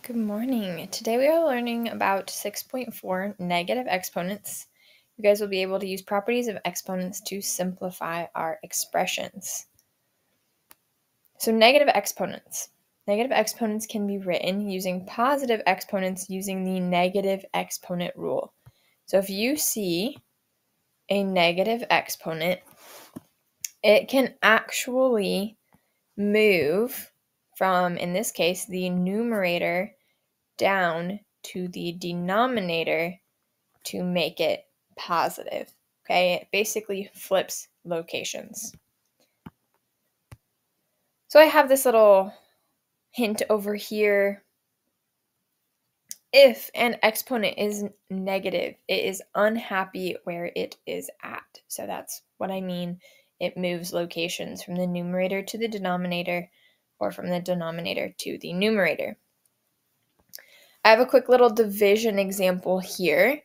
Good morning. Today we are learning about 6.4 negative exponents. You guys will be able to use properties of exponents to simplify our expressions. So negative exponents. Negative exponents can be written using positive exponents using the negative exponent rule. So if you see a negative exponent, it can actually move from, in this case, the numerator down to the denominator to make it positive. Okay, it basically flips locations. So I have this little hint over here. If an exponent is negative, it is unhappy where it is at. So that's what I mean. It moves locations from the numerator to the denominator or from the denominator to the numerator. I have a quick little division example here.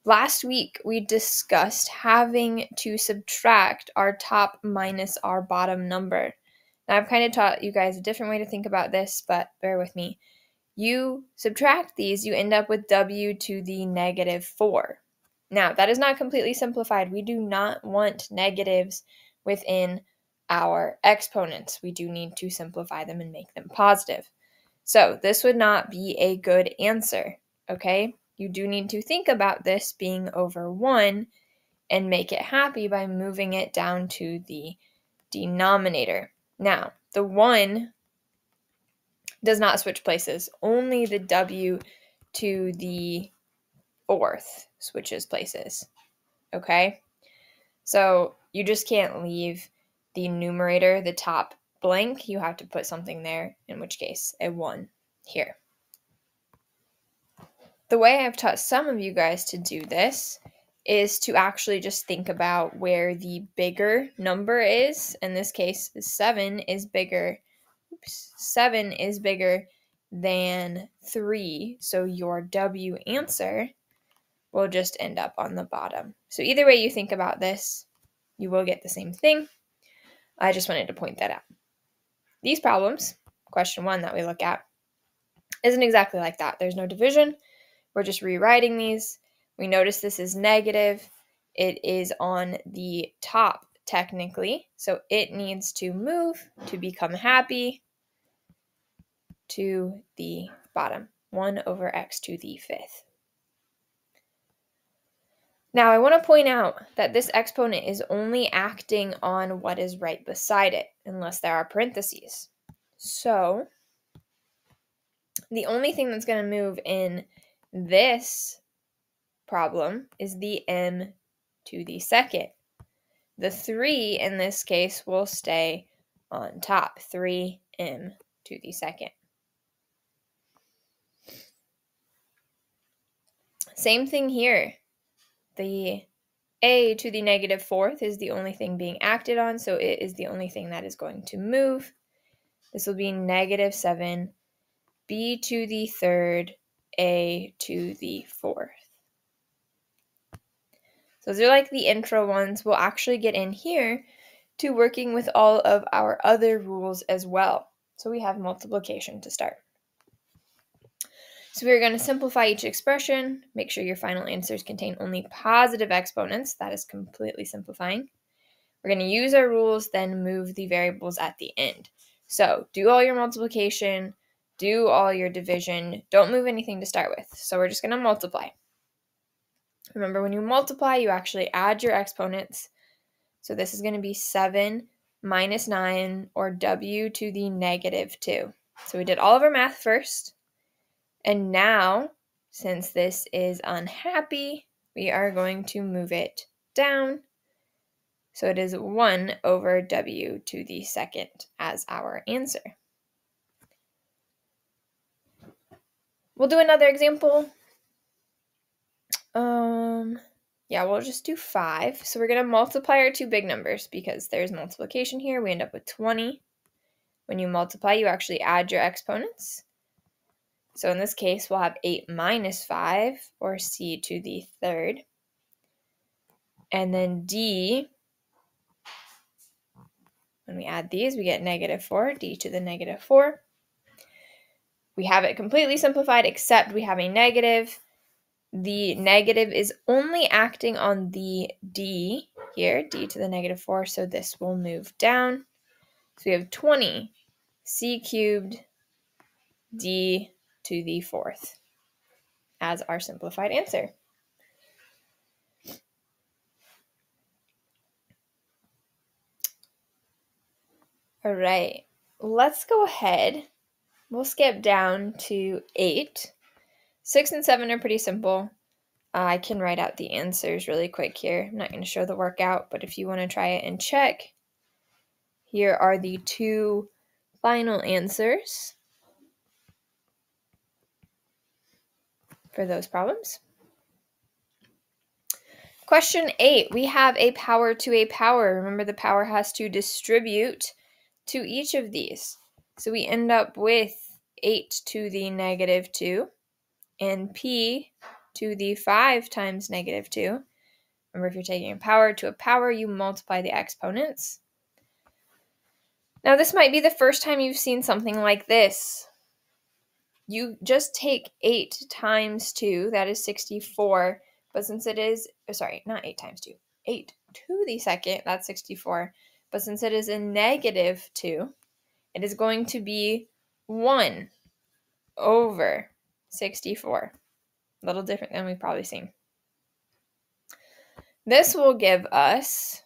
Last week, we discussed having to subtract our top minus our bottom number. Now, I've kind of taught you guys a different way to think about this, but bear with me. You subtract these, you end up with w to the negative 4. Now, that is not completely simplified. We do not want negatives within our exponents. We do need to simplify them and make them positive. So this would not be a good answer, okay? You do need to think about this being over 1 and make it happy by moving it down to the denominator. Now, the 1 does not switch places. Only the w to the 4th switches places, okay? So you just can't leave the numerator, the top, blank. You have to put something there, in which case a 1 here. The way I've taught some of you guys to do this is to actually just think about where the bigger number is. In this case, 7 is bigger. 7 is bigger than 3. So your W answer will just end up on the bottom. So either way you think about this, you will get the same thing. I just wanted to point that out. These problems, question 1 that we look at, isn't exactly like that. There's no division. We're just rewriting these. We notice this is negative. It is on the top, technically. So it needs to move to become happy to the bottom. 1 over x to the 5th. Now, I want to point out that this exponent is only acting on what is right beside it, unless there are parentheses. So the only thing that's going to move in this problem is the m to the second. The 3 in this case will stay on top, 3m to the second. Same thing here. The a to the negative 4th is the only thing being acted on, so it is the only thing that is going to move. This will be negative 7, b to the 3rd, a to the 4th. So those are like the intro ones. We'll actually get in here to working with all of our other rules as well. So we have multiplication to start. So we're going to simplify each expression. Make sure your final answers contain only positive exponents. That is completely simplifying. We're going to use our rules, then move the variables at the end. So do all your multiplication, do all your division. Don't move anything to start with. So we're just going to multiply. Remember, when you multiply, you actually add your exponents. So this is going to be 7 minus 9, or w to the negative 2. So we did all of our math first. And now, since this is unhappy, we are going to move it down. So it is 1 over w to the second as our answer. We'll do another example. We'll just do 5. So we're going to multiply our two big numbers because there's multiplication here. We end up with 20. When you multiply, you actually add your exponents. So in this case, we'll have 8 minus 5, or c to the 3rd. And then d, when we add these, we get negative 4, d to the negative 4. we have it completely simplified, except we have a negative. The negative is only acting on the d here, d to the negative 4, so this will move down. So we have 20 c cubed d to the 4th as our simplified answer. All right, let's go ahead. We'll skip down to 8. 6 and 7 are pretty simple. I can write out the answers really quick here. I'm not going to show the workout, but if you want to try it and check, here are the 2 final answers for those problems. Question 8, we have a power to a power. Remember, the power has to distribute to each of these. So we end up with 8 to the negative 2 and p to the 5 times negative 2. Remember, if you're taking a power to a power, you multiply the exponents. Now, this might be the first time you've seen something like this. You just take 8 times 2, that is 64, but since it is, not 8 times 2, 8 to the second, that's 64, but since it is a negative 2, it is going to be 1 over 64. A little different than we've probably seen. This will give us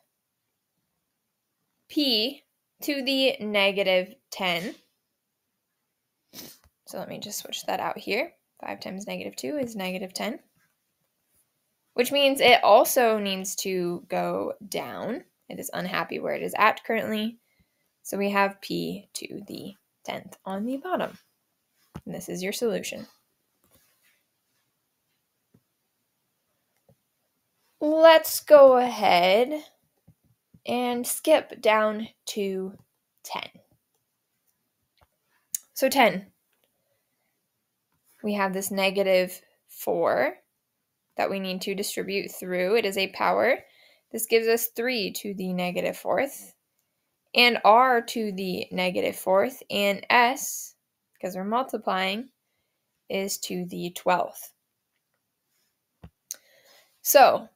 p to the negative 10. So let me just switch that out here. 5 times negative 2 is negative 10, which means it also needs to go down. It is unhappy where it is at currently. So we have p to the 10th on the bottom. And this is your solution. Let's go ahead and skip down to 10. So 10, we have this negative 4 that we need to distribute through. It is a power. This gives us 3 to the negative 4th, and r to the negative 4th, and s, because we're multiplying, is to the 12th. So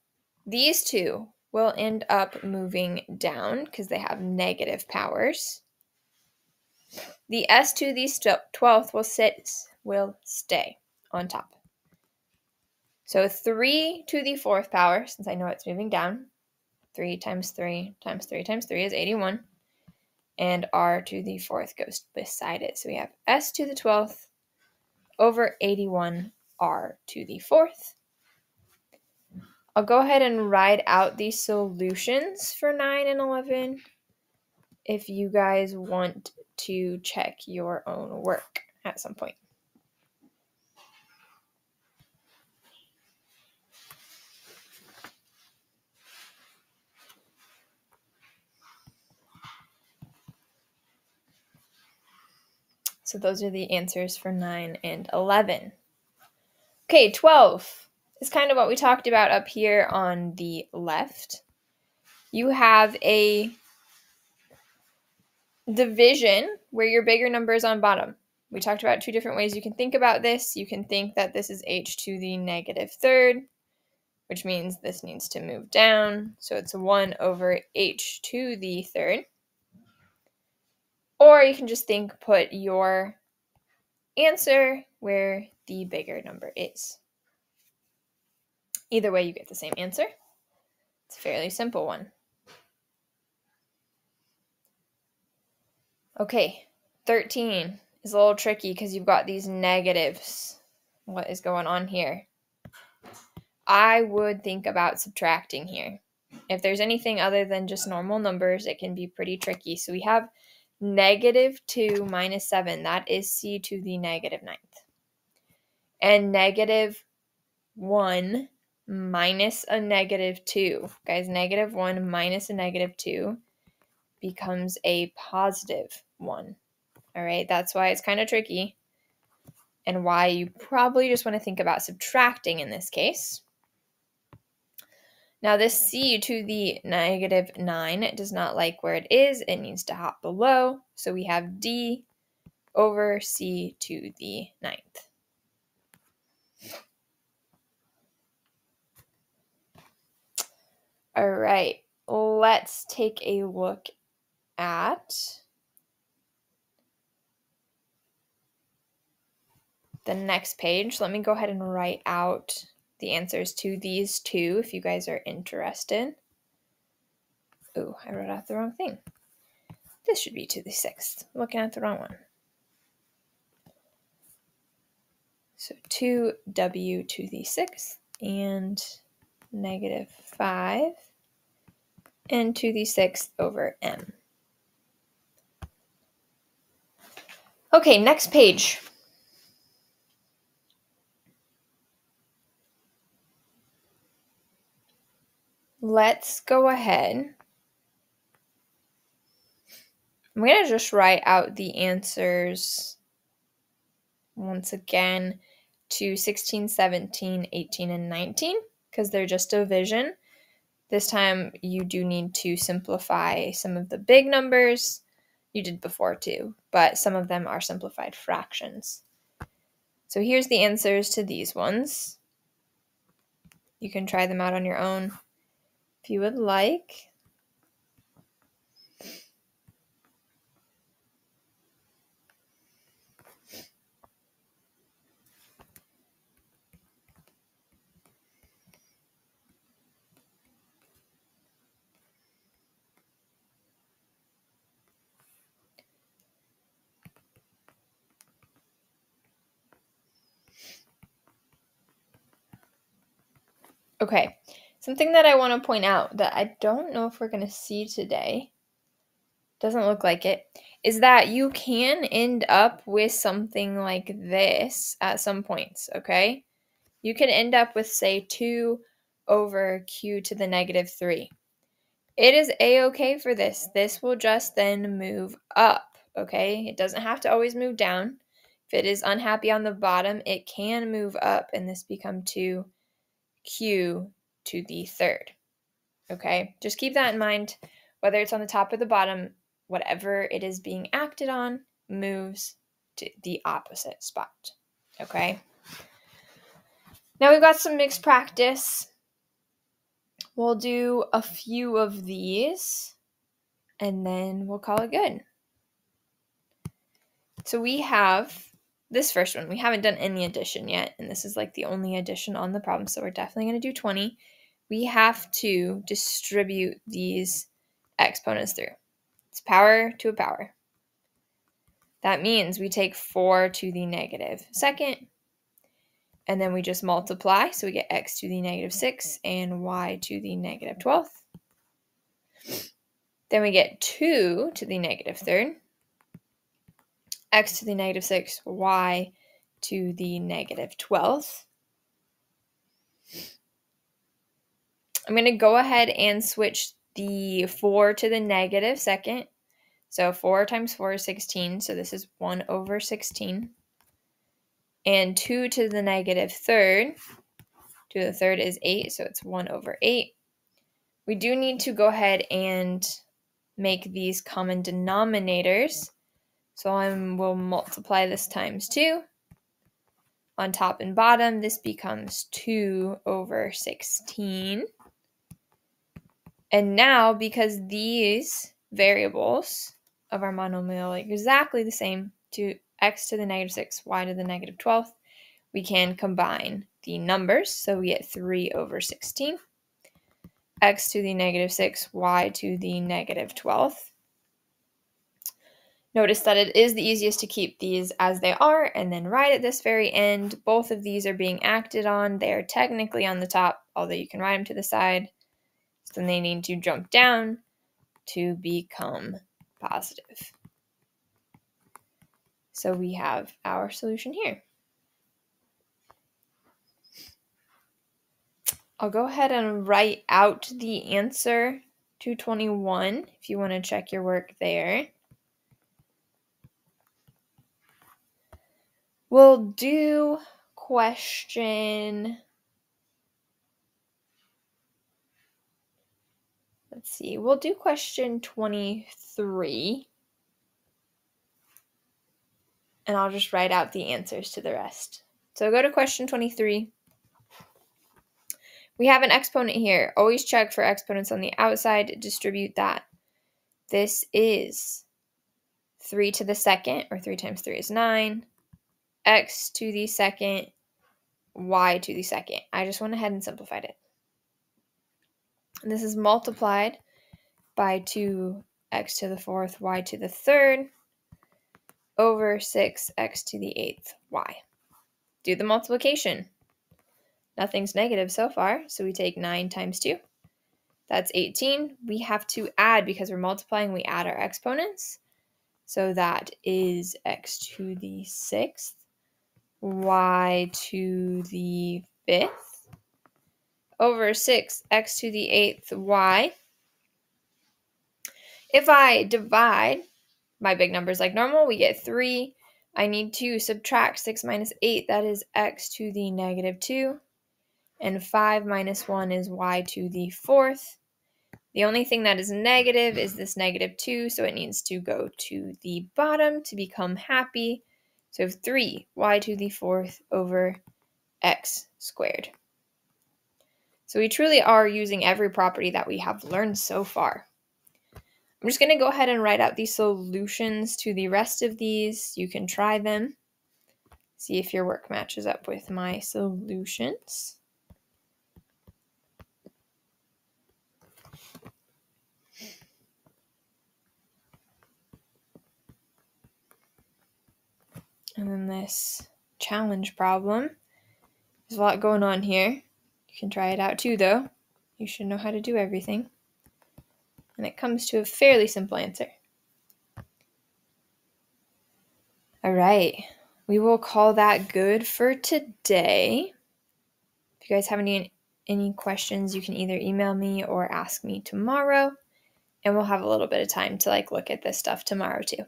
these two will end up moving down because they have negative powers. The s to the 12th will stay on top. So 3 to the 4th power, since I know it's moving down, 3 times 3 times 3 times 3 is 81. And r to the 4th goes beside it. So we have s to the 12th over 81 r to the 4th. I'll go ahead and write out the solutions for 9 and 11 if you guys want to check your own work at some point. So those are the answers for 9 and 11. Okay, 12 is kind of what we talked about up here on the left. You have a division where your bigger number is on bottom. We talked about 2 different ways you can think about this. You can think that this is h to the negative 3rd, which means this needs to move down. So it's 1 over h to the 3rd. Or you can just put your answer where the bigger number is. Either way, you get the same answer. It's a fairly simple one. Okay, 13 is a little tricky because you've got these negatives. What is going on here? I would think about subtracting here. If there's anything other than just normal numbers, it can be pretty tricky. So we have negative 2 minus 7. That is c to the negative 9th. And negative 1 minus a negative 2. Guys, negative 1 minus a negative 2 becomes a positive 1. All right, that's why it's kind of tricky and why you probably just want to think about subtracting in this case. Now this c to the negative 9 does not like where it is. It needs to hop below. So we have d over c to the 9th. All right, let's take a look at the next page. Let me go ahead and write out the answers to these two if you guys are interested. Oh, I wrote out the wrong thing. This should be to the 6th. I'm looking at the wrong one. So 2w to the 6th and -5 and to the 6th over m. Okay, next page. Let's go ahead. I'm going to just write out the answers once again to 16, 17, 18, and 19 because they're just division. This time you do need to simplify some of the big numbers. You did before too, but some of them are simplified fractions. So here's the answers to these ones. You can try them out on your own if you would like. Okay, something that I want to point out that I don't know if we're going to see today, doesn't look like it, is that you can end up with something like this at some points, okay? You can end up with, say, 2 over q to the -3. It is a-okay for this. This will just then move up, okay? It doesn't have to always move down. If it is unhappy on the bottom, it can move up, and this become 2q to the 3rd, okay? Just keep that in mind. Whether it's on the top or the bottom, whatever it is being acted on moves to the opposite spot, okay? Now we've got some mixed practice. We'll do a few of these, and then we'll call it good. So we have this first one. We haven't done any addition yet, and this is like the only addition on the problem, so we're definitely going to do 20. We have to distribute these exponents through. It's power to a power. That means we take 4 to the -2nd, and then we just multiply, so we get x to the -6 and y to the -12th. Then we get 2 to the -3rd, x to the -6, y to the -12th. I'm going to go ahead and switch the 4 to the -2nd. So 4 times 4 is 16, so this is 1 over 16. And 2 to the -3rd, 2 to the 3rd is 8, so it's 1 over 8. We do need to go ahead and make these common denominators. So we'll multiply this times 2. On top and bottom, this becomes 2 over 16. And now, because these variables of our monomial are exactly the same, to x to the -6, y to the -12th, we can combine the numbers. So we get 3 over 16, x to the -6, y to the -12th. Notice that it is the easiest to keep these as they are, and then right at this very end, both of these are being acted on. They are technically on the top, although you can write them to the side. So then they need to jump down to become positive. So we have our solution here. I'll go ahead and write out the answer to 21 if you want to check your work there. We'll do question, let's see, we'll do question 23. and I'll just write out the answers to the rest. So go to question 23. We have an exponent here. Always check for exponents on the outside. Distribute that. This is 3 to the second, or 3 times 3 is 9, x to the second, y to the second. I just went ahead and simplified it. And this is multiplied by 2x to the fourth, y to the third, over 6x to the eighth, y. Do the multiplication. Nothing's negative so far, so we take 9 times 2. That's 18. We have to add, because we're multiplying, we add our exponents. So that is x to the sixth, y to the fifth, over 6x to the eighth, y. If I divide my big numbers like normal, we get 3. I need to subtract 6 minus 8. That is x to the negative 2. And 5 minus 1 is y to the fourth. The only thing that is negative is this negative 2, so it needs to go to the bottom to become happy. So 3 y to the fourth over x squared. So we truly are using every property that we have learned so far. I'm just going to go ahead and write out the solutions to the rest of these. You can try them. See if your work matches up with my solutions. And then this challenge problem. There's a lot going on here. You can try it out too, though. You should know how to do everything. And it comes to a fairly simple answer. All right, we will call that good for today. If you guys have any questions, you can either email me or ask me tomorrow, and we'll have a little bit of time to look at this stuff tomorrow too.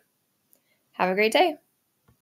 Have a great day.